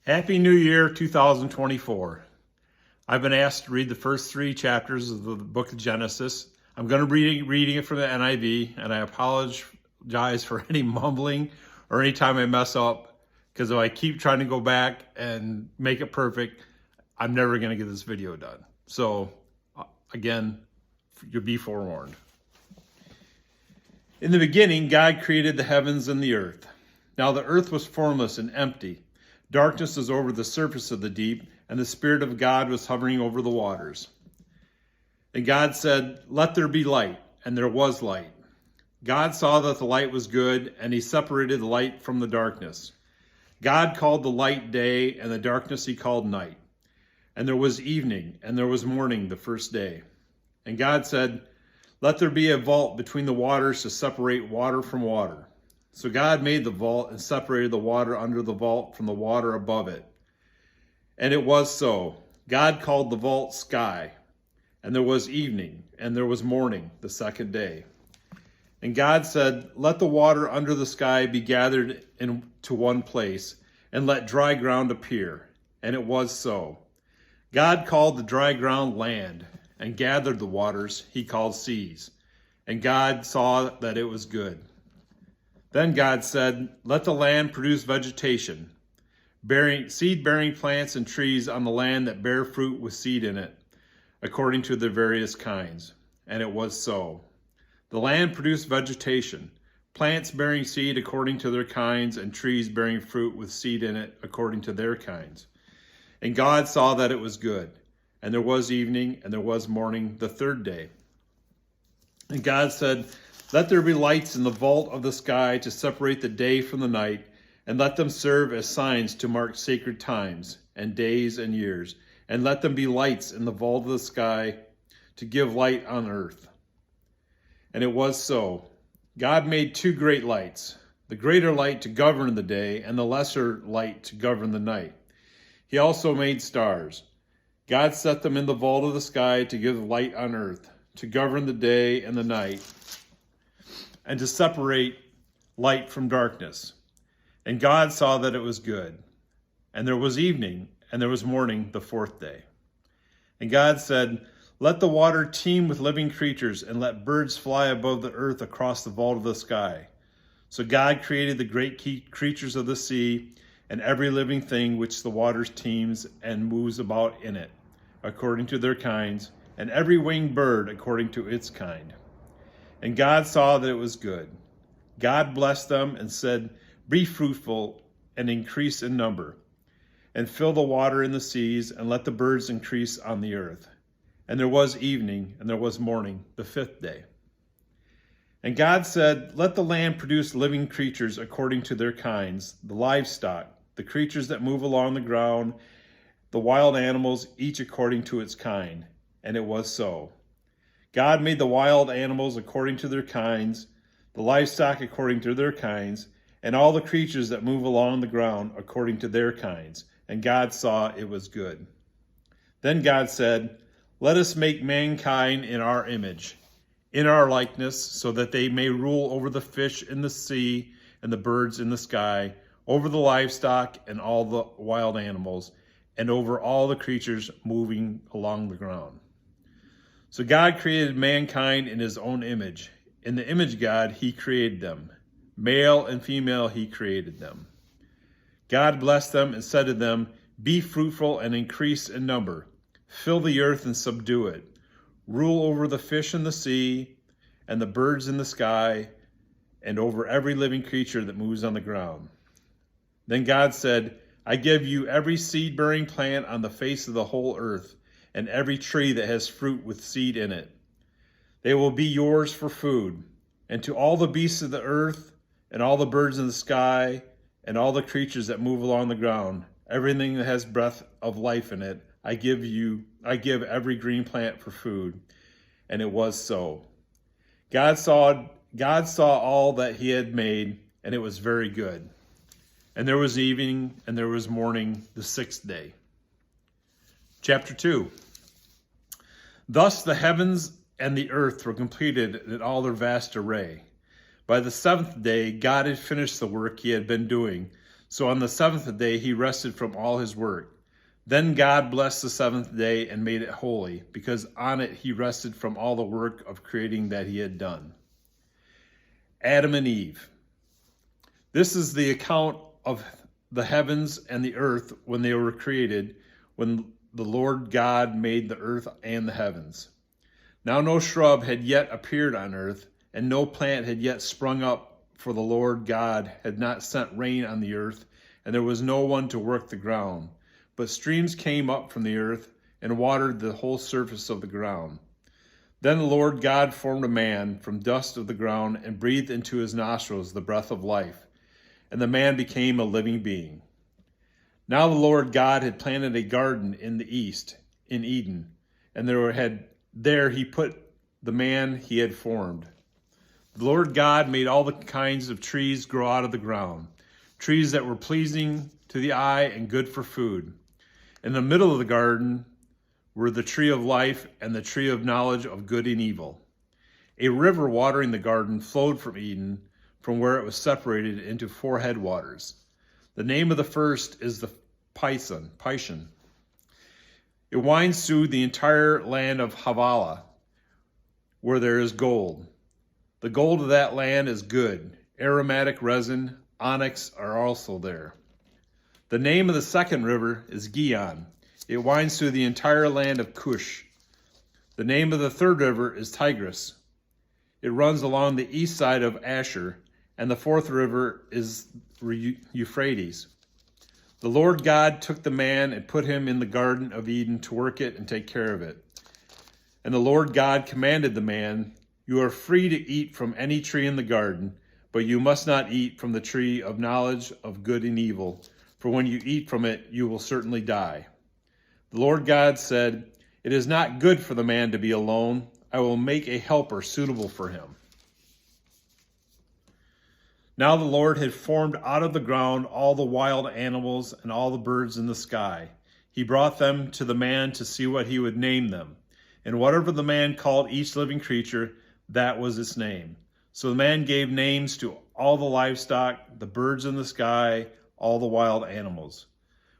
Happy New Year 2024. I've been asked to read the first 3 chapters of the book of Genesis. I'm going to be reading it from the NIV, and I apologize for any mumbling or any time I mess up, because if I keep trying to go back and make it perfect, I'm never going to get this video done. So, again, you'll be forewarned. In the beginning, God created the heavens and the earth. Now the earth was formless and empty. Darkness was over the surface of the deep, and the Spirit of God was hovering over the waters. And God said, "Let there be light," and there was light. God saw that the light was good, and he separated the light from the darkness. God called the light day, and the darkness he called night. And there was evening, and there was morning the first day. And God said, "Let there be a vault between the waters to separate water from water." So God made the vault and separated the water under the vault from the water above it. And it was so. God called the vault sky. And there was evening, and there was morning the second day. And God said, "Let the water under the sky be gathered into one place, and let dry ground appear." And it was so. God called the dry ground land, and gathered the waters he called seas. And God saw that it was good. Then God said, "Let the land produce vegetation, seed-bearing plants and trees on the land that bear fruit with seed in it, according to their various kinds." And it was so. The land produced vegetation, plants bearing seed according to their kinds, and trees bearing fruit with seed in it according to their kinds. And God saw that it was good. And there was evening, and there was morning the third day. And God said, "Let there be lights in the vault of the sky to separate the day from the night, and let them serve as signs to mark sacred times, and days and years. And let them be lights in the vault of the sky to give light on earth." And it was so. God made 2 great lights, the greater light to govern the day, and the lesser light to govern the night. He also made stars. God set them in the vault of the sky to give light on earth, to govern the day and the night, and to separate light from darkness. And God saw that it was good. And there was evening, and there was morning the 4th day. And God said, "Let the water teem with living creatures, and let birds fly above the earth across the vault of the sky." So God created the great creatures of the sea, and every living thing which the waters teems and moves about in it, according to their kinds, and every winged bird according to its kind. And God saw that it was good. God blessed them and said, "Be fruitful and increase in number, and fill the water in the seas, and let the birds increase on the earth." And there was evening, and there was morning the 5th day. And God said, "Let the land produce living creatures according to their kinds, the livestock, the creatures that move along the ground, the wild animals, each according to its kind." And it was so. God made the wild animals according to their kinds, the livestock according to their kinds, and all the creatures that move along the ground according to their kinds. And God saw it was good. Then God said, "Let us make mankind in our image, in our likeness, so that they may rule over the fish in the sea and the birds in the sky, over the livestock and all the wild animals, and over all the creatures moving along the ground." So God created mankind in his own image. In the image of God, he created them. Male and female, he created them. God blessed them and said to them, "Be fruitful and increase in number. Fill the earth and subdue it. Rule over the fish in the sea and the birds in the sky, and over every living creature that moves on the ground." Then God said, "I give you every seed-bearing plant on the face of the whole earth, and every tree that has fruit with seed in it. They will be yours for food. And to all the beasts of the earth, and all the birds in the sky, and all the creatures that move along the ground, everything that has breath of life in it, I give every green plant for food." And it was so. God saw all that he had made, and it was very good. And there was evening, and there was morning the 6th day. Chapter 2. Thus the heavens and the earth were completed in all their vast array. By the 7th day, God had finished the work he had been doing. So on the seventh day he rested from all his work. Then God blessed the seventh day and made it holy, because on it he rested from all the work of creating that he had done. Adam and Eve. This is the account of the heavens and the earth when they were created, when the Lord God made the earth and the heavens. Now no shrub had yet appeared on earth, and no plant had yet sprung up, for the Lord God had not sent rain on the earth, and there was no one to work the ground. But streams came up from the earth and watered the whole surface of the ground. Then the Lord God formed a man from dust of the ground and breathed into his nostrils the breath of life, and the man became a living being. Now the Lord God had planted a garden in the east, in Eden, and there he put the man he had formed. The Lord God made all the kinds of trees grow out of the ground, trees that were pleasing to the eye and good for food. In the middle of the garden were the tree of life and the tree of knowledge of good and evil. A river watering the garden flowed from Eden, from where it was separated into 4 headwaters. The name of the first is the Pishon. It winds through the entire land of Havilah, where there is gold. The gold of that land is good. Aromatic resin, onyx are also there. The name of the second river is Gihon. It winds through the entire land of Cush. The name of the third river is Tigris. It runs along the east side of Asher, and the fourth river is Euphrates. The Lord God took the man and put him in the Garden of Eden to work it and take care of it. And the Lord God commanded the man, "You are free to eat from any tree in the garden, but you must not eat from the tree of knowledge of good and evil, for when you eat from it, you will certainly die." The Lord God said, "It is not good for the man to be alone. I will make a helper suitable for him." Now the Lord had formed out of the ground all the wild animals and all the birds in the sky. He brought them to the man to see what he would name them. And whatever the man called each living creature, that was its name. So the man gave names to all the livestock, the birds in the sky, all the wild animals.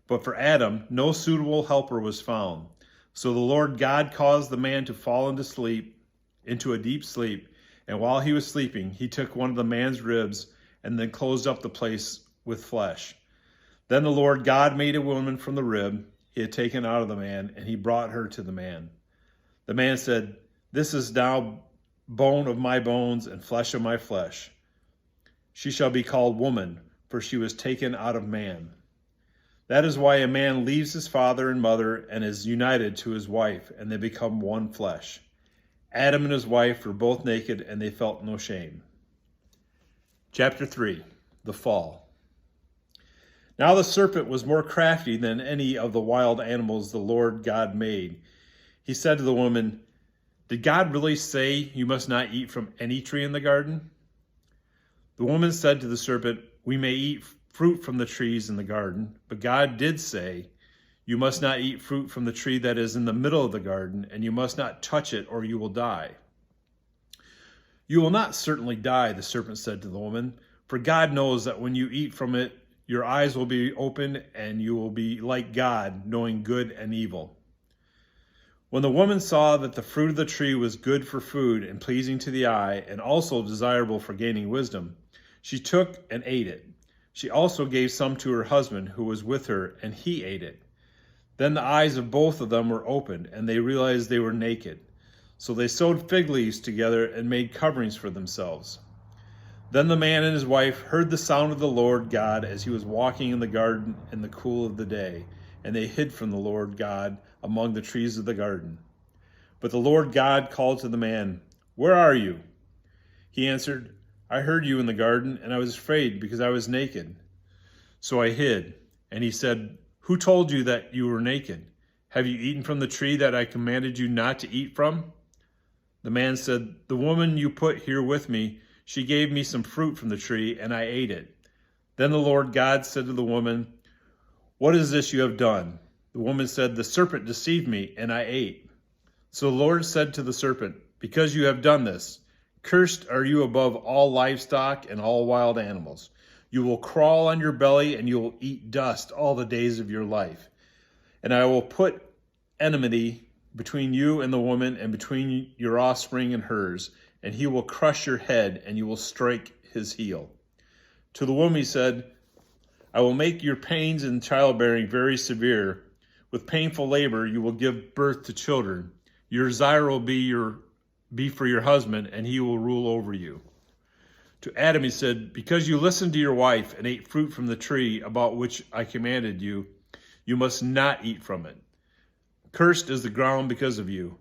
But for Adam, no suitable helper was found. So the Lord God caused the man to fall into a deep sleep. And while he was sleeping, he took one of the man's ribs and then closed up the place with flesh. Then the Lord God made a woman from the rib he had taken out of the man, and he brought her to the man. The man said, "This is now bone of my bones and flesh of my flesh. She shall be called woman, for she was taken out of man." That is why a man leaves his father and mother and is united to his wife, and they become one flesh. Adam and his wife were both naked, and they felt no shame. Chapter 3, the Fall. Now the serpent was more crafty than any of the wild animals the Lord God made. He said to the woman, "Did God really say you must not eat from any tree in the garden?" The woman said to the serpent, "We may eat fruit from the trees in the garden, but God did say, you must not eat fruit from the tree that is in the middle of the garden, and you must not touch it or you will die." "You will not certainly die," the serpent said to the woman, "for God knows that when you eat from it, your eyes will be opened and you will be like God, knowing good and evil." When the woman saw that the fruit of the tree was good for food and pleasing to the eye, and also desirable for gaining wisdom, she took and ate it. She also gave some to her husband who was with her, and he ate it. Then the eyes of both of them were opened, and they realized they were naked. So they sewed fig leaves together and made coverings for themselves. Then the man and his wife heard the sound of the Lord God as he was walking in the garden in the cool of the day, and they hid from the Lord God among the trees of the garden. But the Lord God called to the man, "Where are you?" He answered, "I heard you in the garden, and I was afraid because I was naked. So I hid." And he said, "Who told you that you were naked? Have you eaten from the tree that I commanded you not to eat from?" The man said, "The woman you put here with me, she gave me some fruit from the tree, and I ate it." Then the Lord God said to the woman, "What is this you have done?" The woman said, "The serpent deceived me, and I ate." So the Lord said to the serpent, "Because you have done this, cursed are you above all livestock and all wild animals. You will crawl on your belly, and you will eat dust all the days of your life. And I will put enmity between you and the woman, and between your offspring and hers, and he will crush your head, and you will strike his heel." To the woman he said, "I will make your pains in childbearing very severe. With painful labor you will give birth to children. Your desire will be for your husband, and he will rule over you." To Adam he said, "Because you listened to your wife and ate fruit from the tree about which I commanded you, you must not eat from it. Cursed is the ground because of you.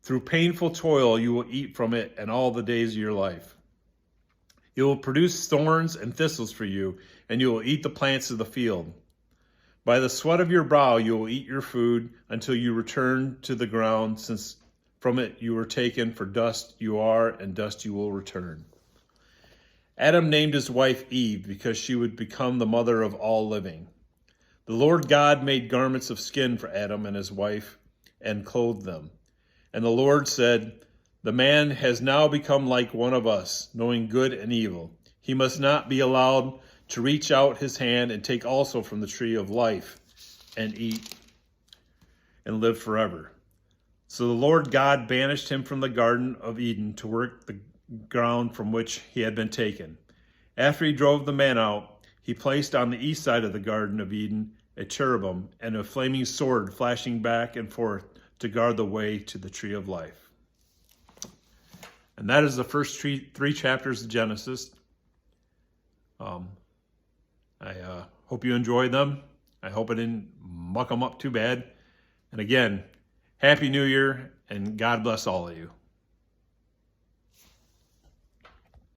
Through painful toil you will eat from it and all the days of your life. It will produce thorns and thistles for you, and you will eat the plants of the field. By the sweat of your brow you will eat your food until you return to the ground, since from it you were taken, for dust you are, and dust you will return." Adam named his wife Eve because she would become the mother of all living. The Lord God made garments of skin for Adam and his wife and clothed them. And the Lord said, "The man has now become like one of us, knowing good and evil. He must not be allowed to reach out his hand and take also from the tree of life and eat and live forever." So the Lord God banished him from the Garden of Eden to work the ground from which he had been taken. After he drove the man out, he placed on the east side of the Garden of Eden a cherubim and a flaming sword flashing back and forth to guard the way to the tree of life. And that is the first three chapters of Genesis. I hope you enjoyed them. I hope I didn't muck them up too bad. And again, Happy New Year, and God bless all of you.